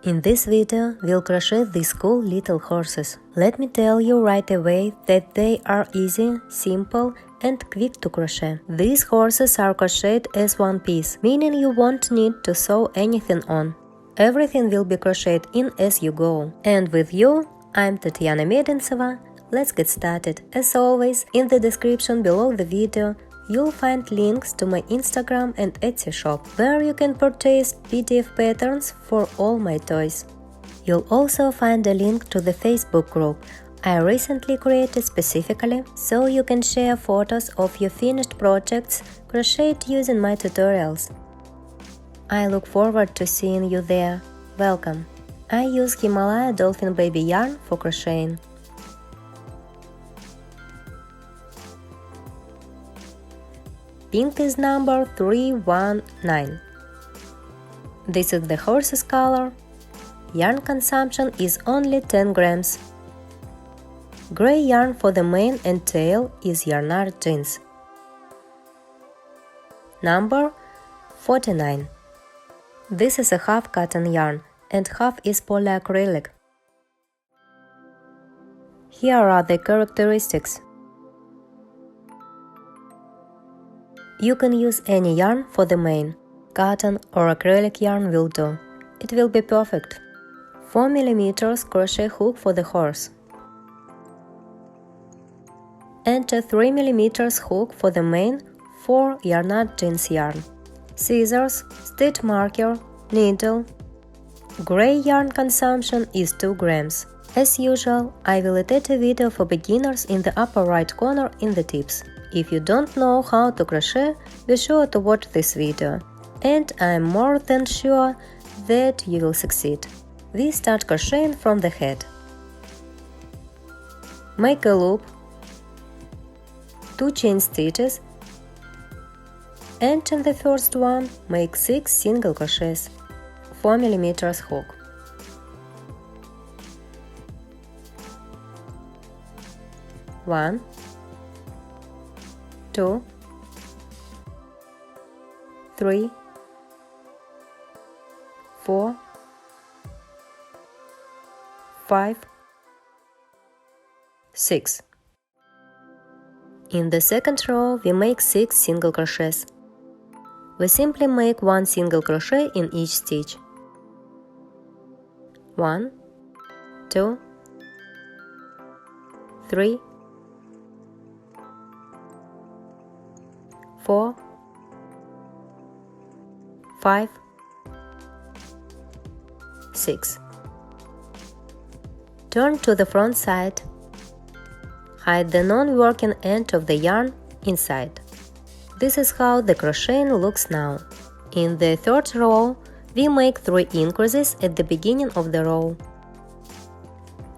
In this video, we'll crochet these cool little horses. Let me tell you right away that they are easy, simple and quick to crochet. These horses are crocheted as one piece, meaning you won't need to sew anything on. Everything will be crocheted in as you go. And with you, I'm Tatiana Medintseva. Let's get started. As always, in the description below the video, you'll find links to my Instagram and Etsy shop, where you can purchase PDF patterns for all my toys. You'll also find a link to the Facebook group I recently created specifically, so you can share photos of your finished projects crocheted using my tutorials. I look forward to seeing you there. Welcome! I use Himalaya Dolphin Baby yarn for crocheting. Pink is number 319. This is the horse's color. Yarn consumption is only 10 grams. Gray yarn for the mane and tail is yarnard jeans. Number 49. This is a half cotton yarn and half is polyacrylic. Here are the characteristics. You can use any yarn for the mane. Cotton or acrylic yarn will do. It will be perfect. 4 mm crochet hook for the horse. And a 3 mm hook for the mane for yarnard jeans yarn. Scissors, stitch marker, needle. Gray yarn consumption is 2 grams. As usual, I will attach a video for beginners in the upper right corner in the tips. If you don't know how to crochet, be sure to watch this video, and I am more than sure that you will succeed. We start crocheting from the head. Make a loop, 2 chain stitches, and in the first one make 6 single crochets, 4 mm hook. One, 2, 3, 4, 5, 6. In the second row, we make 6 single crochets. We simply make 1 single crochet in each stitch. 1, 2, 3, 4, 5, 6. Turn to the front side. Hide the non-working end of the yarn inside. This is how the crocheting looks now. In the third row, we make 3 increases at the beginning of the row.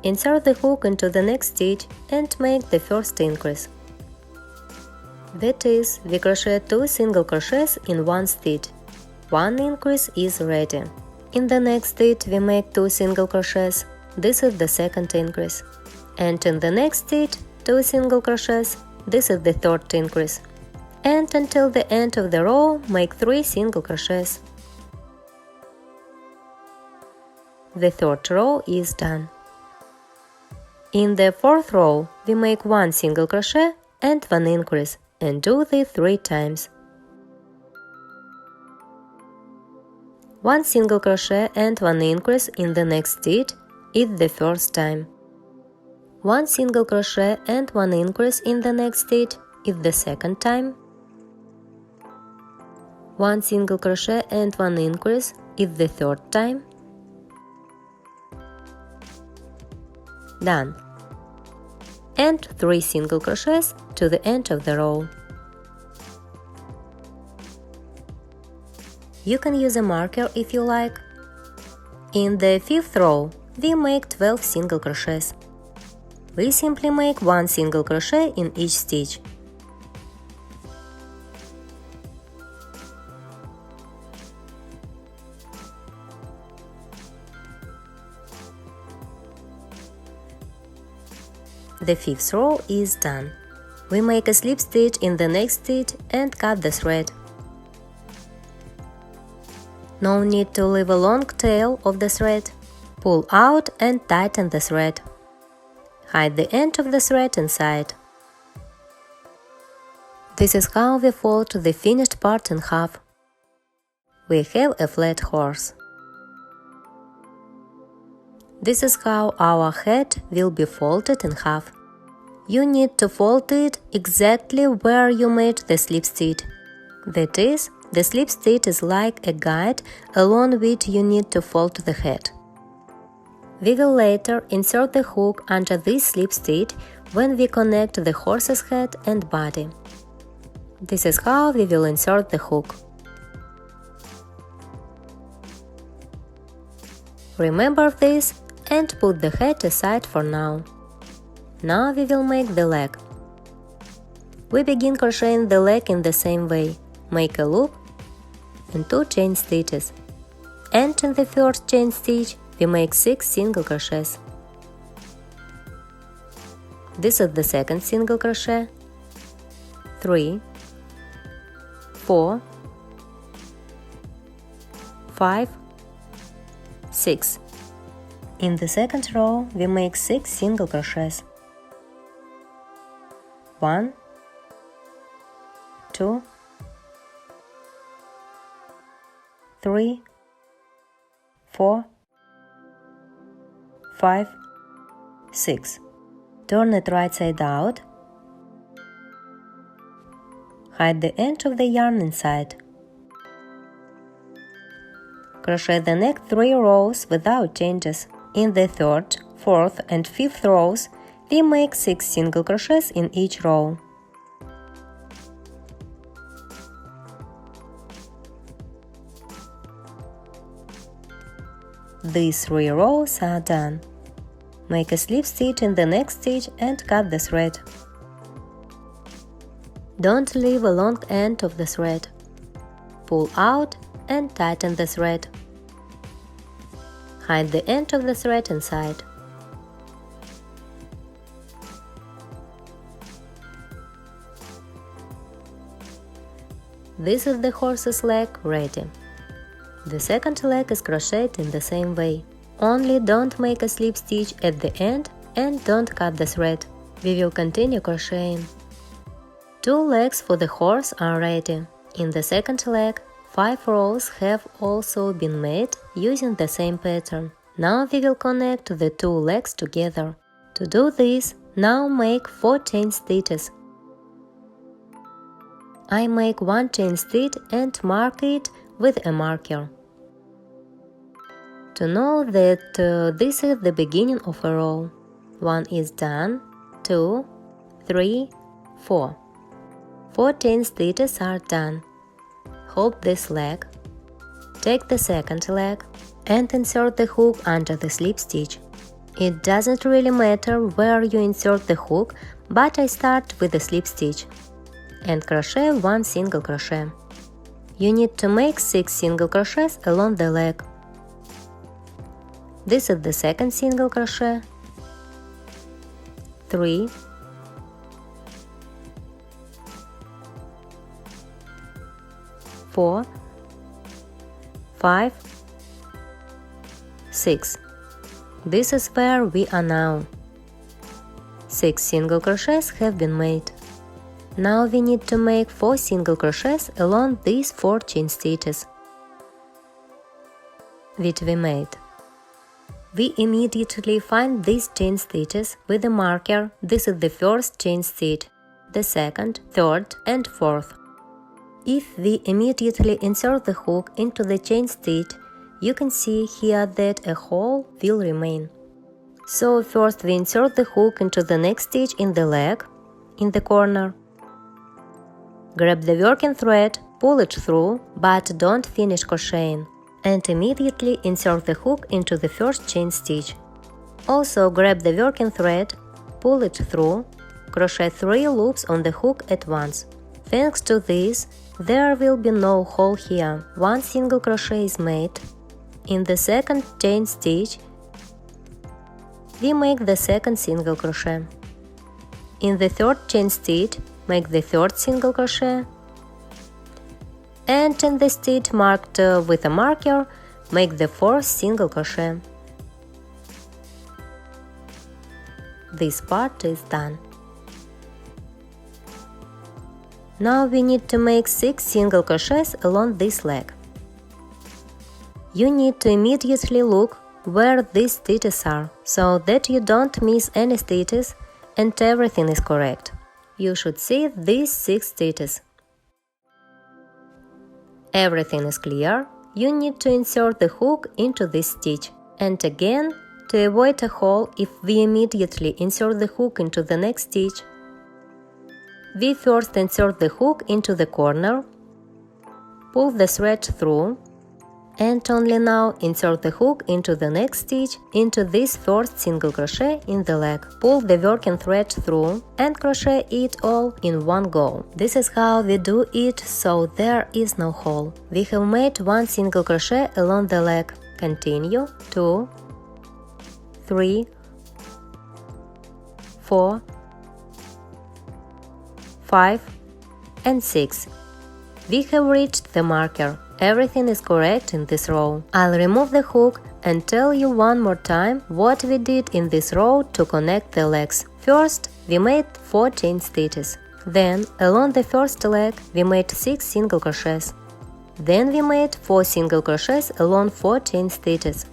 Insert the hook into the next stitch and make the first increase. That is, we crochet 2 single crochets in one stitch. 1 increase is ready. In the next stitch we make 2 single crochets. This is the second increase. And in the next stitch 2 single crochets. This is the third increase. And until the end of the row make 3 single crochets. The third row is done. In the fourth row we make 1 single crochet and 1 increase. And do this 3 times. 1 single crochet and 1 increase in the next stitch is the first time. 1 single crochet and 1 increase in the next stitch is the second time. 1 single crochet and 1 increase is the third time. Done. And 3 single crochets to the end of the row. You can use a marker if you like. In the fifth row, we make 12 single crochets. We simply make 1 single crochet in each stitch. The fifth row is done. We make a slip stitch in the next stitch and cut the thread. No need to leave a long tail of the thread. Pull out and tighten the thread. Hide the end of the thread inside. This is how we fold the finished part in half. We have a flat horse. This is how our head will be folded in half. You need to fold it exactly where you made the slip stitch. That is, the slip stitch is like a guide along which you need to fold the head. We will later insert the hook under this slip stitch when we connect the horse's head and body. This is how we will insert the hook. Remember this and put the head aside for now. Now we will make the leg. We begin crocheting the leg in the same way. Make a loop and 2 chain stitches. And in the first chain stitch, we make 6 single crochets. This is the second single crochet. 3, 4, 5, 6. In the second row, we make 6 single crochets. 1, 2, 3, 4, 5, 6. Turn it right side out. Hide the end of the yarn inside. Crochet the next 3 rows without changes. In the 3rd, 4th and 5th rows, we make 6 single crochets in each row. These 3 rows are done. Make a slip stitch in the next stitch and cut the thread. Don't leave a long end of the thread. Pull out and tighten the thread. Hide the end of the thread inside. This is the horse's leg ready. The second leg is crocheted in the same way. Only don't make a slip stitch at the end and don't cut the thread. We will continue crocheting. 2 legs for the horse are ready. In the second leg, 5 rows have also been made using the same pattern. Now we will connect the 2 legs together. To do this, now make 4 chain stitches. I make 1 chain stitch and mark it with a marker. To know that this is the beginning of a row. 1 is done, 2, 3, 4. 4 chain stitches are done. Hold this leg. Take the second leg and insert the hook under the slip stitch. It doesn't really matter where you insert the hook, but I start with the slip stitch. And crochet 1 single crochet. You need to make 6 single crochets along the leg. This is the second single crochet. 3, 4, 5, 6. This is where we are now. 6 single crochets have been made. Now we need to make 4 single crochets along these 4 chain stitches which we made. We immediately find these chain stitches with a marker. This is the first chain stitch, the second, third and fourth. If we immediately insert the hook into the chain stitch, you can see here that a hole will remain. So first we insert the hook into the next stitch in the leg, in the corner. Grab the working thread, pull it through, but don't finish crocheting, and immediately insert the hook into the first chain stitch. Also grab the working thread, pull it through, crochet 3 loops on the hook at once. Thanks to this, there will be no hole here. 1 single crochet is made. In the second chain stitch, we make the second single crochet. In the third chain stitch, make the third single crochet. And in the stitch marked with a marker, make the fourth single crochet. this part is done. Now we need to make 6 single crochets along this leg. You need to immediately look where these stitches are, so that you don't miss any stitches and everything is correct. You should see these 6 stitches. Everything is clear. You need to insert the hook into this stitch. And again, to avoid a hole, if we immediately insert the hook into the next stitch, we first insert the hook into the corner, pull the thread through, and only now insert the hook into the next stitch into this first single crochet in the leg. Pull the working thread through and crochet it all in one go. This is how we do it, so there is no hole. We have made 1 single crochet along the leg. Continue 2, 3, 4, 5 and 6. We have reached the marker. Everything is correct in this row. I'll remove the hook and tell you one more time what we did in this row to connect the legs. First, we made 14 stitches. Then, along the first leg, we made 6 single crochets. Then we made 4 single crochets along 14 stitches.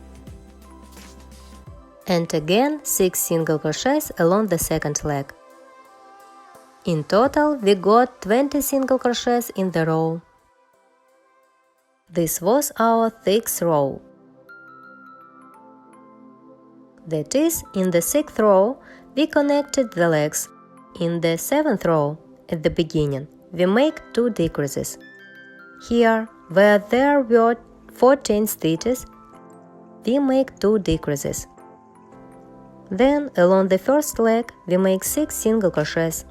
And again 6 single crochets along the second leg. In total, we got 20 single crochets in the row. This was our 6th row. That is, in the 6th row, we connected the legs. In the 7th row, at the beginning, we make 2 decreases. Here, where there were 14 stitches, we make 2 decreases. Then, along the first leg, we make 6 single crochets.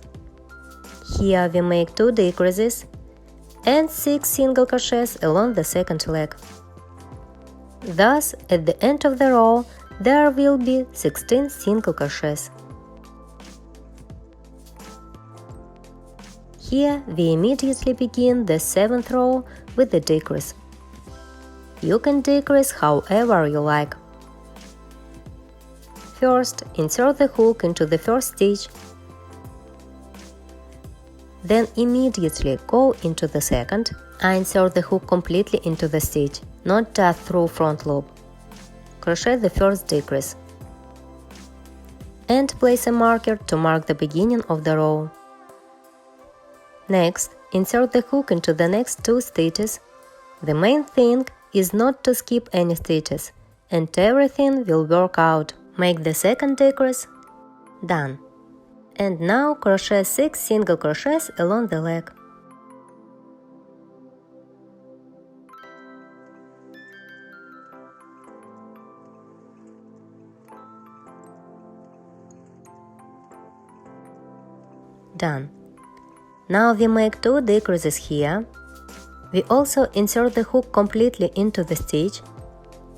Here we make 2 decreases and 6 single crochets along the second leg. Thus, at the end of the row, there will be 16 single crochets. Here we immediately begin the 7th row with the decrease. You can decrease however you like. First, insert the hook into the first stitch. Then immediately go into the second. I insert the hook completely into the stitch, not just through front loop. Crochet the first decrease. And place a marker to mark the beginning of the row. Next, insert the hook into the next 2 stitches. The main thing is not to skip any stitches, and everything will work out. Make the second decrease. Done. And now crochet 6 single crochets along the leg. Done. Now we make 2 decreases here. We also insert the hook completely into the stitch.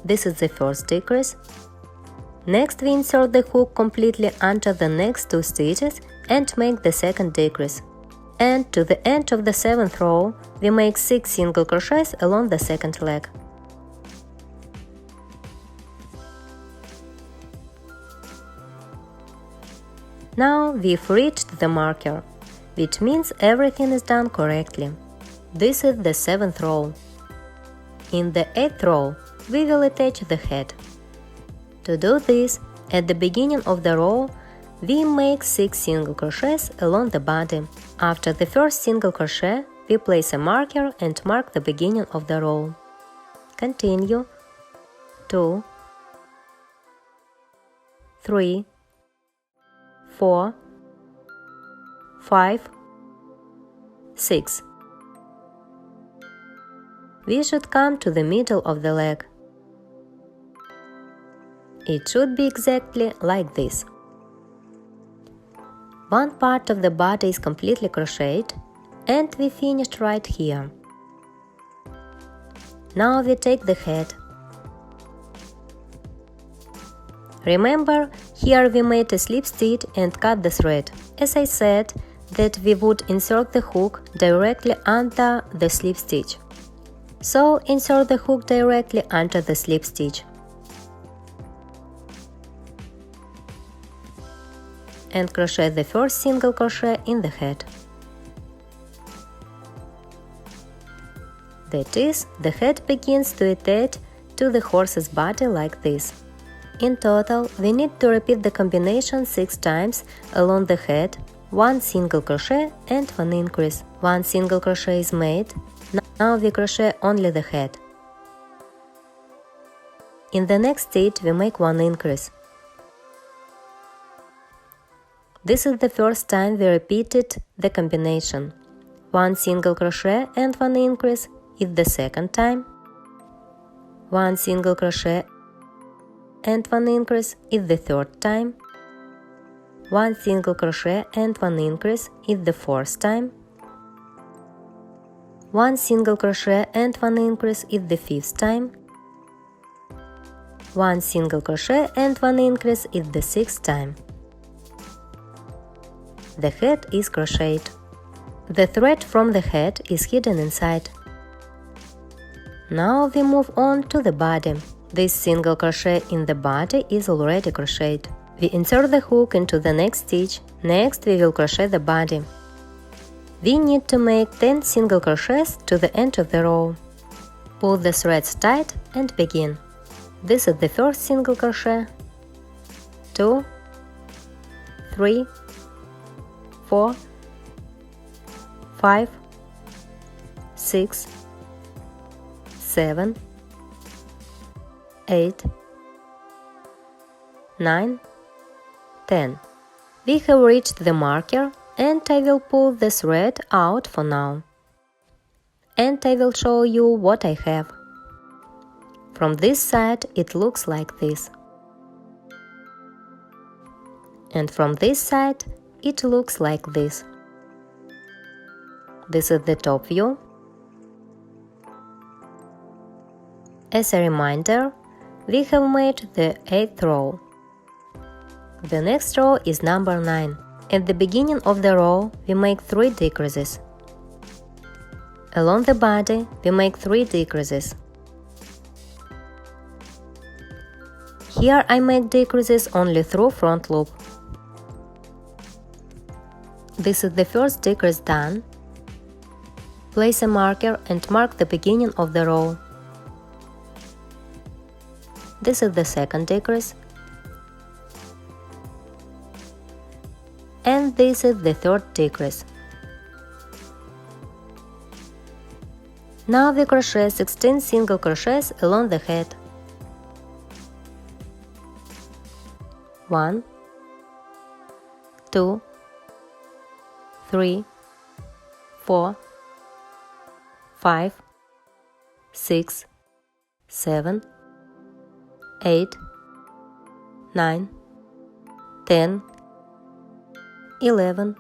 This is the first decrease. Next, we insert the hook completely under the next 2 stitches and make the second decrease. And to the end of the 7th row, we make 6 single crochets along the second leg. Now we've reached the marker, which means everything is done correctly. This is the 7th row. In the 8th row, we will attach the head. To do this, at the beginning of the row, we make 6 single crochets along the body. After the first single crochet, we place a marker and mark the beginning of the row. Continue 2, 3, 4, 5, 6. We should come to the middle of the leg. It should be exactly like this. One part of the body is completely crocheted, and we finished right here. Now we take the head. Remember, here we made a slip stitch and cut the thread. As I said, that we would insert the hook directly under the slip stitch. So insert the hook directly under the slip stitch. and crochet the first single crochet in the head. That is, the head begins to attach to the horse's body like this. In total, we need to repeat the combination 6 times along the head, 1 single crochet and 1 increase. 1 single crochet is made. Now we crochet only the head. In the next stitch we make 1 increase. This is the first time we repeated the combination. 1 single crochet and 1 increase is the second time. 1 single crochet and 1 increase is the third time. 1 single crochet and 1 increase is the fourth time. 1 single crochet and 1 increase is the fifth time. 1 single crochet and 1 increase is the sixth time. The head is crocheted. The thread from the head is hidden inside. Now we move on to the body. This single crochet in the body is already crocheted. We insert the hook into the next stitch. Next we will crochet the body. We need to make 10 single crochets to the end of the row. Pull the threads tight and begin. This is the first single crochet. 2, 3, 4, 5, 6, 7, 8, 9, 10. We have reached the marker and I will pull the thread out for now. And I will show you what I have. From this side it looks like this. And from this side it looks like this. This is the top view. As a reminder, we have made the 8th row. The next row is number 9. At the beginning of the row, we make 3 decreases. Along the body, we make 3 decreases. Here I make decreases only through front loop. This is the first decrease done. Place a marker and mark the beginning of the row. This is the second decrease. And this is the third decrease. Now we crochet 16 single crochets along the head. 1, 2, 3, 4, 5, 6, 7, 8, 9, 10, 11,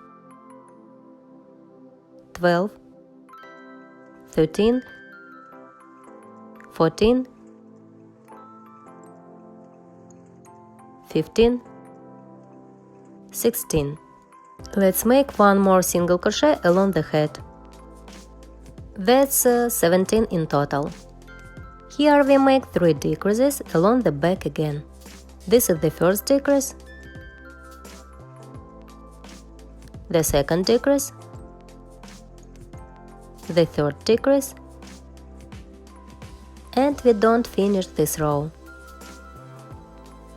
12, 13, 14, 15, 16. Let's make one more single crochet along the head. That's 17 in total. Here we make 3 decreases along the back again. This is the first decrease, the second decrease, the third decrease, and we don't finish this row.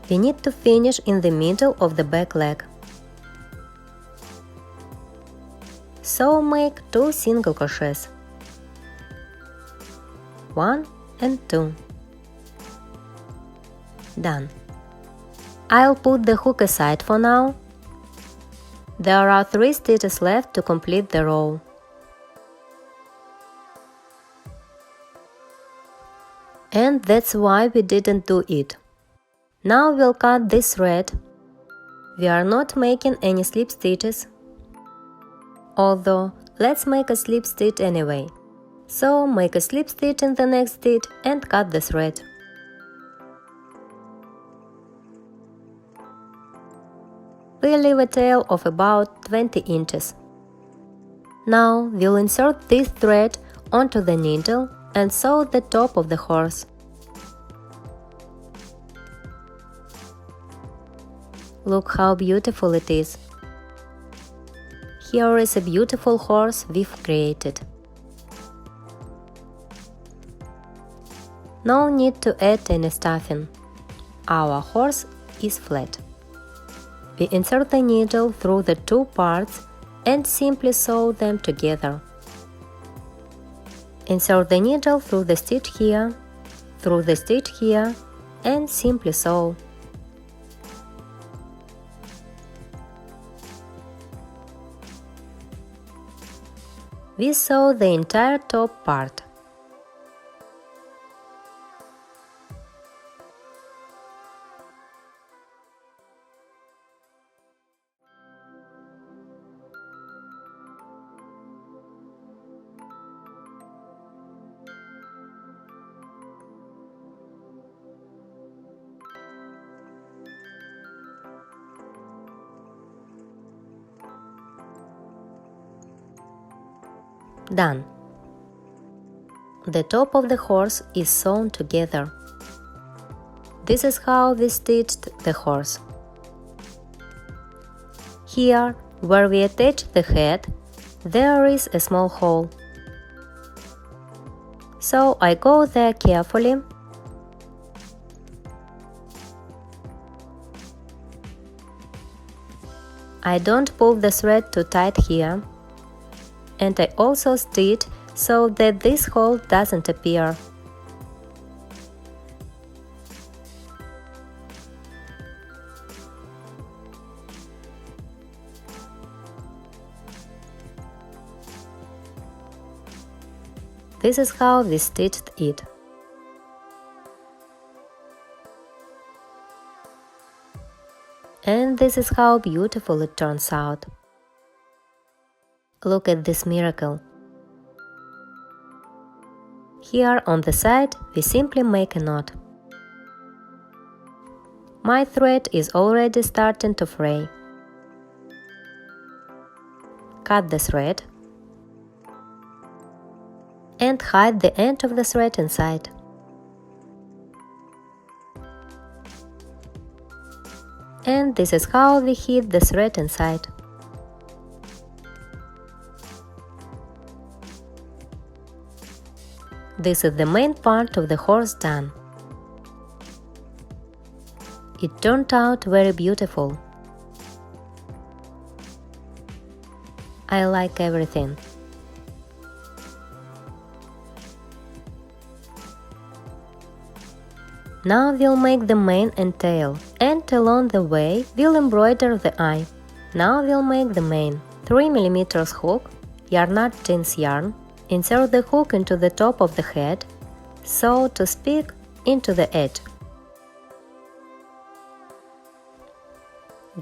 We need to finish in the middle of the back leg. So make 2 single crochets. 1 and 2. Done. I'll put the hook aside for now. There are 3 stitches left to complete the row. And that's why we didn't do it. Now we'll cut this thread. We are not making any slip stitches. Although, let's make a slip stitch anyway. So make a slip stitch in the next stitch and cut the thread. We leave a tail of about 20 inches. Now we'll insert this thread onto the needle and sew the top of the horse. Look how beautiful it is. Here is a beautiful horse we've created. No need to add any stuffing. Our horse is flat. We insert the needle through the two parts and simply sew them together. Insert the needle through the stitch here, through the stitch here, and simply sew. We sew the entire top part. Done. The top of the horse is sewn together. This is how we stitched the horse. Here, where we attach the head, there is a small hole. So I go there carefully I don't pull the thread too tight here. And I also stitch so that this hole doesn't appear. This is how we stitched it. And this is how beautiful it turns out. Look at this miracle. Here on the side we simply make a knot. My thread is already starting to fray. Cut the thread and hide the end of the thread inside. And this is how we hid the thread inside. This is the main part of the horse done. It turned out very beautiful. I like everything. Now we'll make the mane and tail, and along the way we'll embroider the eye. Now we'll make the mane. 3 mm hook, yarn jeans yarn. Insert the hook into the top of the head, so to speak, into the edge.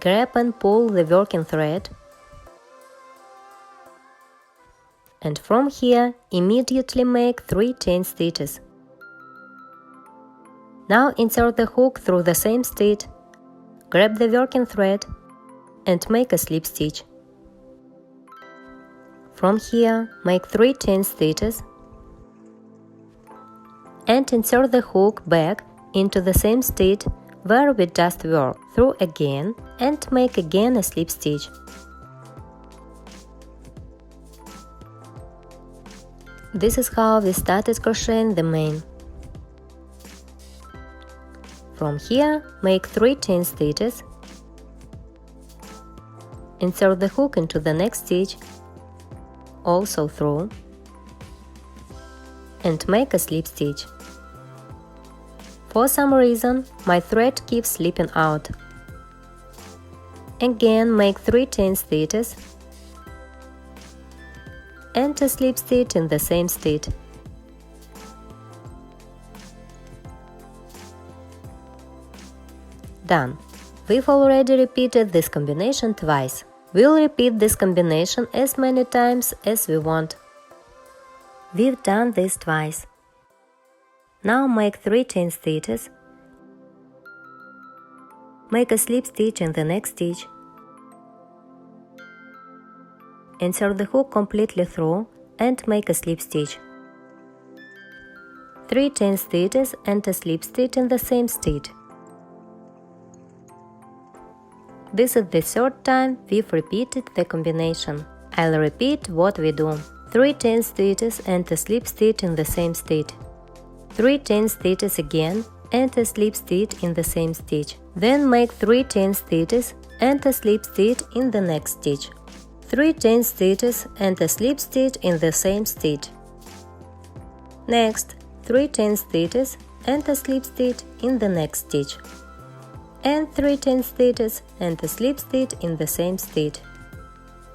Grab and pull the working thread. And from here, immediately make 3 chain stitches. Now insert the hook through the same stitch, grab the working thread, and make a slip stitch. From here, make 3 chain stitches and insert the hook back into the same stitch where we just were, through again, and make again a slip stitch. This is how we started crocheting the mane. From here, make 3 chain stitches, insert the hook into the next stitch, also through, and make a slip stitch. For some reason, my thread keeps slipping out. Again, make 3 chain stitches and a slip stitch in the same stitch. Done. We've already repeated this combination twice. We'll repeat this combination as many times as we want. We've done this twice. Now make 3 chain stitches, make a slip stitch in the next stitch, insert the hook completely through and make a slip stitch. 3 chain stitches and a slip stitch in the same stitch. This is the third time we've repeated the combination. I'll repeat what we do. 3 chain stitches and a slip stitch in the same stitch. 3 chain stitches again and a slip stitch in the same stitch. Then make 3 chain stitches and a slip stitch in the next stitch. 3 chain stitches and a slip stitch in the same stitch. Next, 3 chain stitches and a slip stitch in the next stitch. And 3 chain stitches and a slip stitch in the same stitch.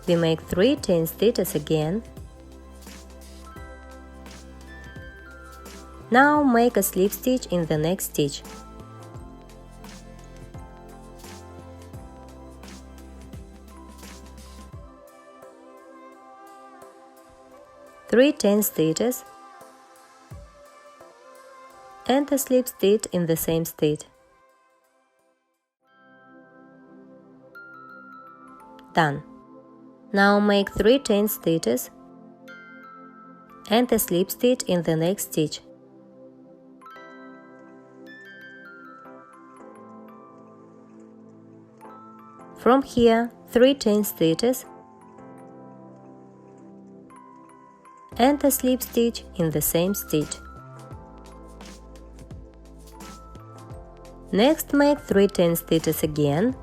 We make 3 chain stitches again. Now make a slip stitch in the next stitch. Three chain stitches and a slip stitch in the same stitch. Done. Now make 3 chain stitches and a slip stitch in the next stitch. From here, 3 chain stitches and a slip stitch in the same stitch. Next, make 3 chain stitches again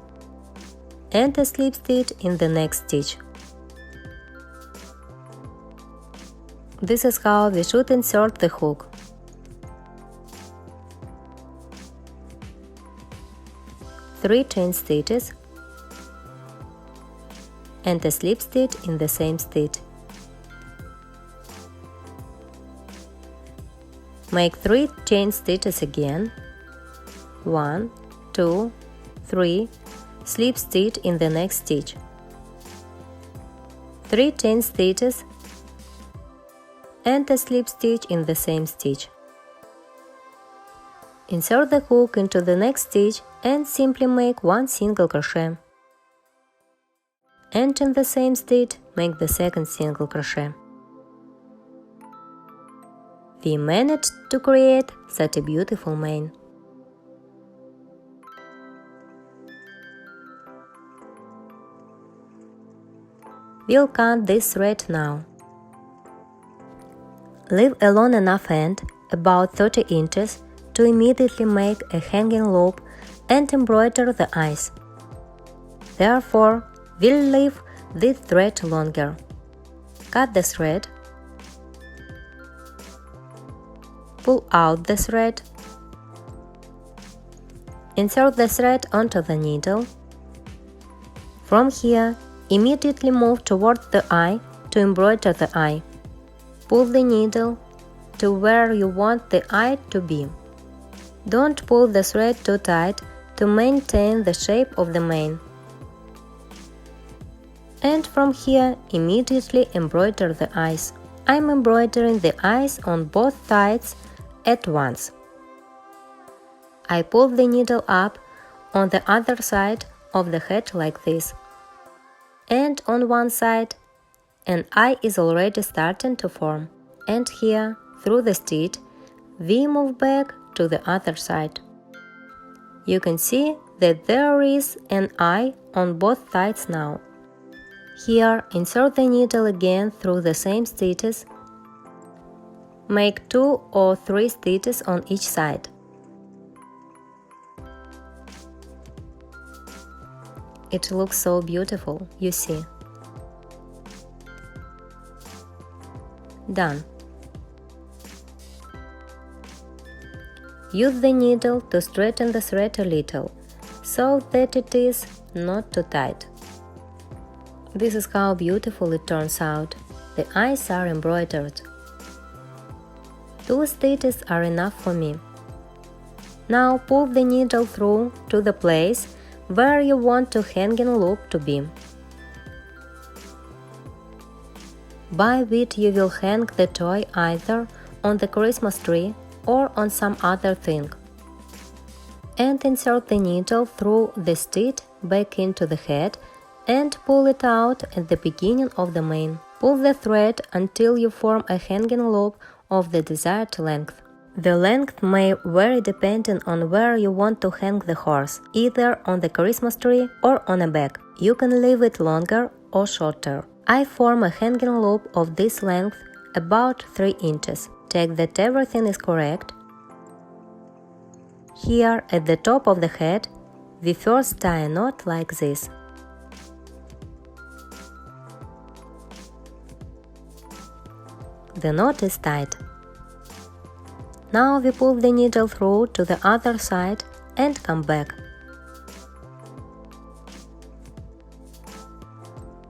and a slip stitch in the next stitch. This is how we should insert the hook. Three chain stitches and a slip stitch in the same stitch. Make 3 chain stitches again. 1, 2, 3, slip stitch in the next stitch. 3 chain stitches and a slip stitch in the same stitch. Insert the hook into the next stitch and simply make 1 single crochet. And in the same stitch, make the second single crochet. We managed to create such a beautiful mane. We'll cut this thread now. Leave a long enough end, about 30 inches, to immediately make a hanging loop and embroider the eyes. Therefore, we'll leave this thread longer. Cut the thread, pull out the thread, insert the thread onto the needle. From here, immediately move toward the eye to embroider the eye. Pull the needle to where you want the eye to be. Don't pull the thread too tight to maintain the shape of the mane. And from here, immediately embroider the eyes. I'm embroidering the eyes on both sides at once. I pull the needle up on the other side of the head like this. And on one side, an eye is already starting to form. And here, through the stitch, we move back to the other side. You can see that there is an eye on both sides now. Here, insert the needle again through the same stitches. Make 2 or 3 stitches on each side. It looks so beautiful, you see. Done. Use the needle to straighten the thread a little, so that it is not too tight. This is how beautiful it turns out. The eyes are embroidered. 2 stitches are enough for me. Now pull the needle through to the place where you want the hanging loop to be. By which you will hang the toy either on the Christmas tree or on some other thing. And insert the needle through the stitch back into the head and pull it out at the beginning of the mane. Pull the thread until you form a hanging loop of the desired length. The length may vary depending on where you want to hang the horse, either on the Christmas tree or on a bag. You can leave it longer or shorter. I form a hanging loop of this length about 3 inches. Check that everything is correct. Here at the top of the head, we first tie a knot like this. The knot is tied. Now we pull the needle through to the other side and come back.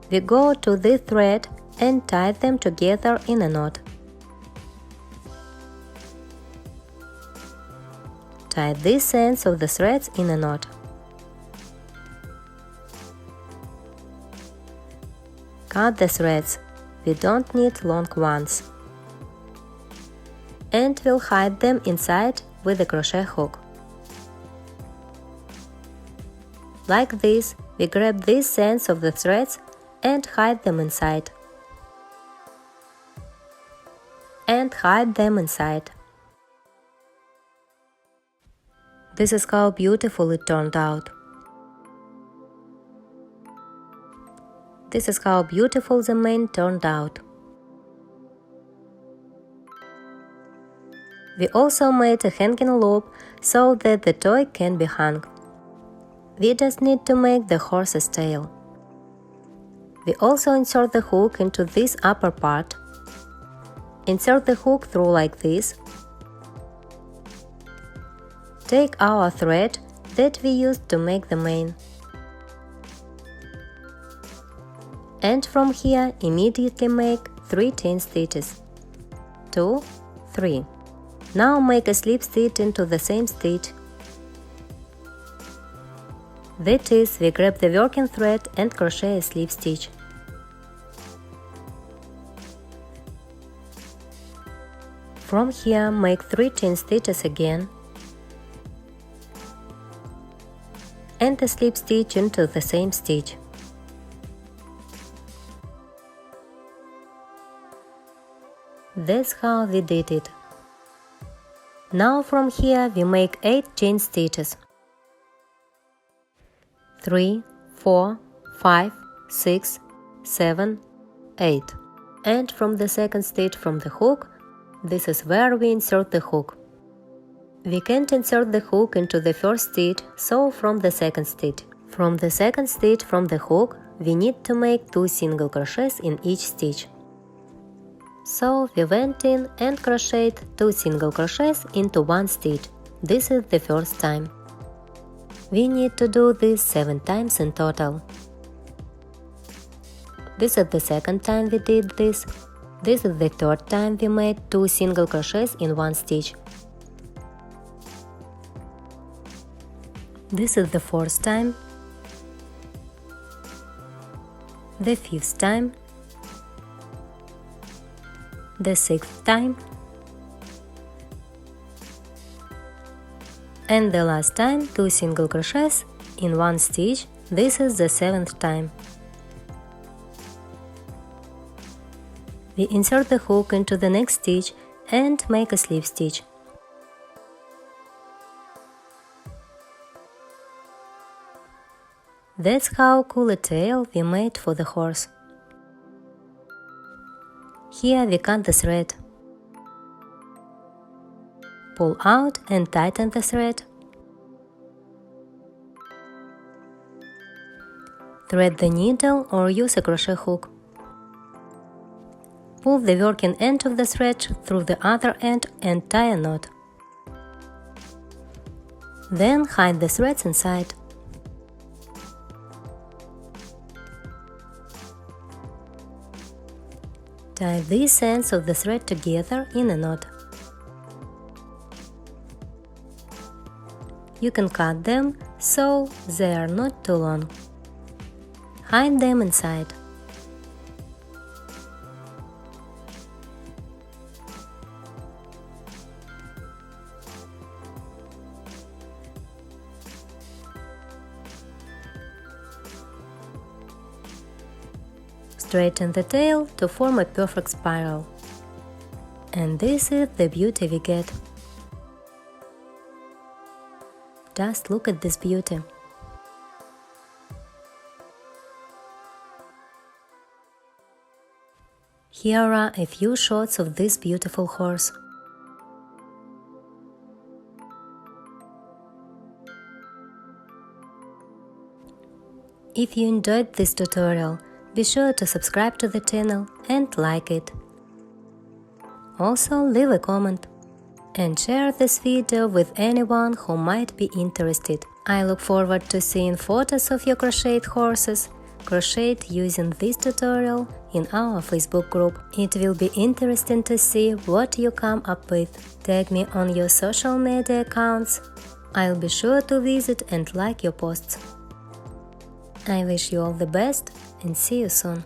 We go to this thread and tie them together in a knot. Tie these ends of the threads in a knot. Cut the threads, we don't need long ones. And we'll hide them inside with a crochet hook. Like this, we grab these ends of the threads and hide them inside. And hide them inside. This is how beautiful it turned out. This is how beautiful the mane turned out. We also made a hanging loop so that the toy can be hung. We just need to make the horse's tail. We also insert the hook into this upper part. Insert the hook through like this. Take our thread that we used to make the mane. And from here immediately make 3 chain stitches. 2, 3. Now make a slip stitch into the same stitch. That is, we grab the working thread and crochet a slip stitch. From here make 3 chain stitches again and a slip stitch into the same stitch. That's how we did it. Now from here we make 8 chain stitches. 3, 4, 5, 6, 7, 8. And from the second stitch from the hook, this is where we insert the hook. We can't insert the hook into the first stitch, so from the second stitch. From the second stitch from the hook, we need to make 2 single crochets in each stitch. So we went in and crocheted 2 single crochets into one stitch. This is the first time. We need to do this 7 times in total. This is the second time we did this. This is the third time we made 2 single crochets in one stitch. This is the fourth time, the fifth time, the sixth time, and the last time 2 single crochets in one stitch. This is the 7th time. We insert the hook into the next stitch and make a slip stitch. That's how cool a tail we made for the horse. Here we cut the thread. Pull out and tighten the thread. Thread the needle or use a crochet hook. Pull the working end of the thread through the other end and tie a knot. Then hide the threads inside. Tie these ends of the thread together in a knot. You can cut them so they are not too long. Hide them inside. Straighten the tail to form a perfect spiral. And this is the beauty we get. Just look at this beauty. Here are a few shots of this beautiful horse. If you enjoyed this tutorial, be sure to subscribe to the channel and like it. Also, leave a comment and share this video with anyone who might be interested. I look forward to seeing photos of your crocheted horses crocheted using this tutorial in our Facebook group. It will be interesting to see what you come up with. Tag me on your social media accounts. I'll be sure to visit and like your posts. I wish you all the best and see you soon.